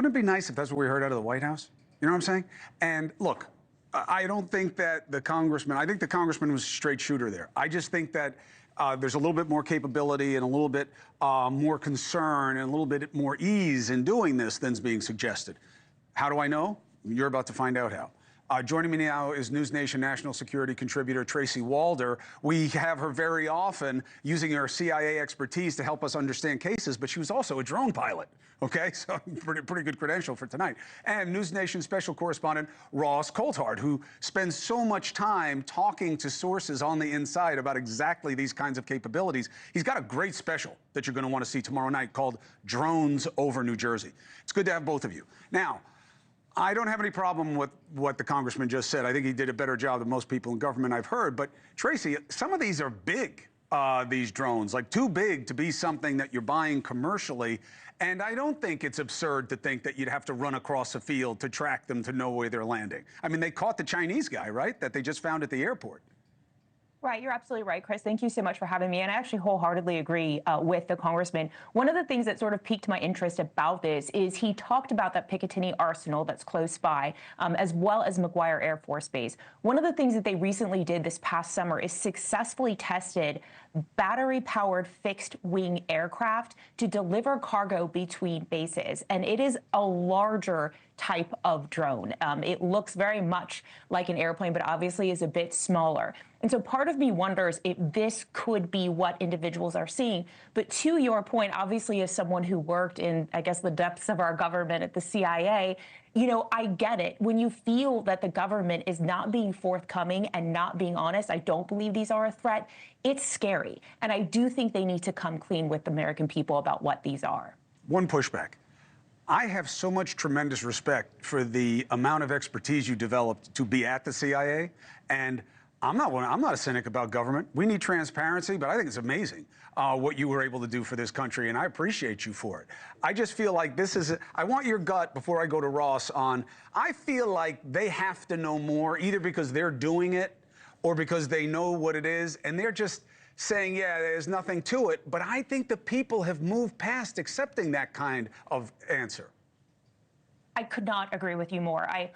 Wouldn't it be nice if that's what we heard out of the White House? You know what I'm saying? And look, I don't think that the congressman, I think the congressman was a straight shooter there. I just think that there's a little bit more capability and a little bit more concern and a little bit more ease in doing this than's being suggested. How do I know? You're about to find out how. Joining me now is NewsNation national security contributor Tracy Walder. We have her very often using her CIA expertise to help us understand cases, but she was also a drone pilot. Okay, so pretty good credential for tonight. And NewsNation special correspondent Ross Coulthart, who spends so much time talking to sources on the inside about exactly these kinds of capabilities. He's got a great special that you're going to want to see tomorrow night called Drones Over New Jersey. It's good to have both of you. Now, I don't have any problem with what the congressman just said. I think he did a better job than most people in government I've heard. But, Tracy, some of these are big, these drones, like too big to be something that you're buying commercially. And I don't think it's absurd to think that you'd have to run across a field to track them to know where they're landing. I mean, they caught the Chinese guy, right, that they just found at the airport. Right, you're absolutely right, Chris. Thank you so much for having me. And I actually wholeheartedly agree with the congressman. One of the things that sort of piqued my interest about this is he talked about that Picatinny arsenal that's close by, as well as McGuire Air Force Base. One of the things that they recently did this past summer is successfully tested battery-powered fixed-wing aircraft to deliver cargo between bases. And it is a larger type of drone. It looks very much like an airplane, but obviously is a bit smaller. And so part of me wonders if this could be what individuals are seeing. But to your point, obviously, as someone who worked in, I guess, the depths of our government at the CIA, you know, I get it. When you feel that the government is not being forthcoming and not being honest, I don't believe these are a threat. It's scary. And I do think they need to come clean with the American people about what these are. One pushback. I have so much tremendous respect for the amount of expertise you developed to be at the CIA. And I'm not a cynic about government. We need transparency, but I think it's amazing what you were able to do for this country, and I appreciate you for it. I just feel like this is, I want your gut before I go to Ross on, I feel like they have to know more, either because they're doing it or because they know what it is, and they're just saying, yeah, there's nothing to it. But I think the people have moved past accepting that kind of answer. I could not agree with you more. I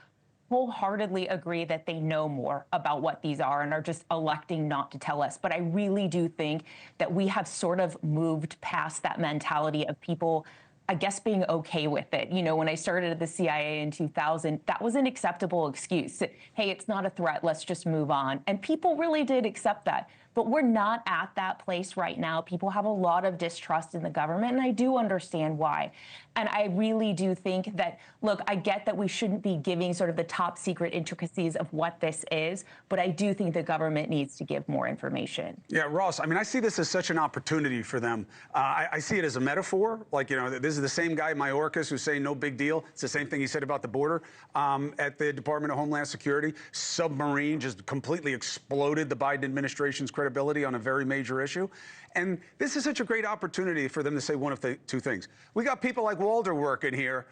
wholeheartedly agree that they know more about what these are and are just electing not to tell us. But I really do think that we have sort of moved past that mentality of people, I guess, being okay with it. You know, when I started at the CIA in 2000, that was an acceptable excuse. Hey, it's not a threat. Let's just move on. And people really did accept that. But we're not at that place right now. People have a lot of distrust in the government, and I do understand why. And I really do think that, look, I get that we shouldn't be giving sort of the top secret intricacies of what this is, but I do think the government needs to give more information. Yeah, Ross, I mean, I see this as such an opportunity for them. I see it as a metaphor. Like, you know, this is the same guy, Mayorkas, who's saying no big deal. It's the same thing he said about the border at the Department of Homeland Security. Submarine just completely exploded the Biden administration's credibility on a very major issue. And this is such a great opportunity for them to say one of two things. We got people like Walder working here.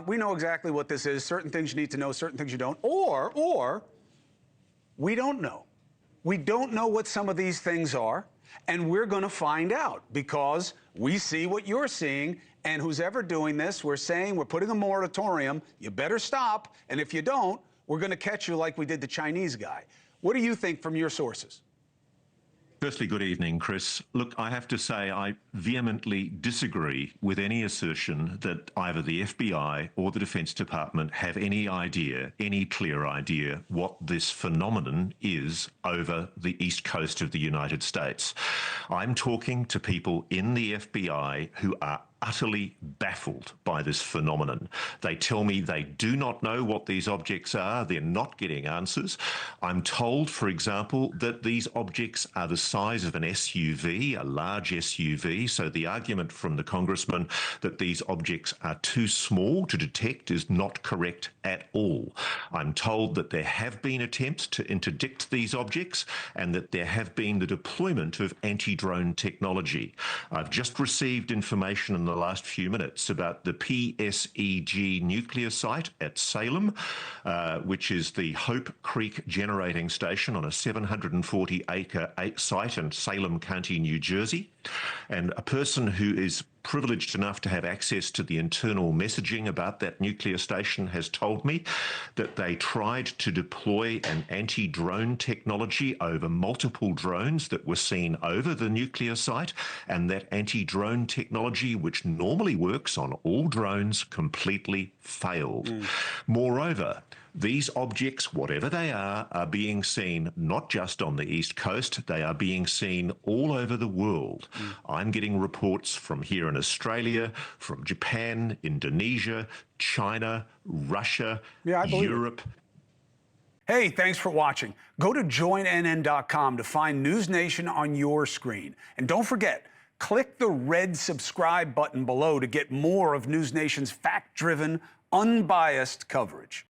We know exactly what this is. Certain things you need to know, certain things you don't. Or we don't know. We don't know what some of these things are, and we're going to find out because we see what you're seeing, and who's ever doing this, we're saying we're putting a moratorium. You better stop, and if you don't, we're going to catch you like we did the Chinese guy. What do you think from your sources? Firstly, good evening, Chris. Look, I have to say I vehemently disagree with any assertion that either the FBI or the Defense Department have any idea, any clear idea, what this phenomenon is over the east coast of the United States. I'm talking to people in the FBI who are utterly baffled by this phenomenon. They tell me they do not know what these objects are. They're not getting answers. I'm told, for example, that these objects are the size of an SUV, a large SUV. So the argument from the congressman that these objects are too small to detect is not correct at all. I'm told that there have been attempts to interdict these objects and that there have been the deployment of anti-drone technology. I've just received information in the last few minutes about the PSEG nuclear site at Salem, which is the Hope Creek Generating Station on a 740-acre site in Salem County, New Jersey. And a person who is privileged enough to have access to the internal messaging about that nuclear station, has told me that they tried to deploy an anti-drone technology over multiple drones that were seen over the nuclear site, and that anti-drone technology, which normally works on all drones, completely failed. Moreover, these objects, whatever they are being seen not just on the East Coast, they are being seen all over the world. I'm getting reports from here in Australia, from Japan, Indonesia, China, Russia, Europe. Hey, thanks for watching. Go to joinnn.com to find NewsNation on your screen. And don't forget, click the red subscribe button below to get more of NewsNation's fact-driven, unbiased coverage.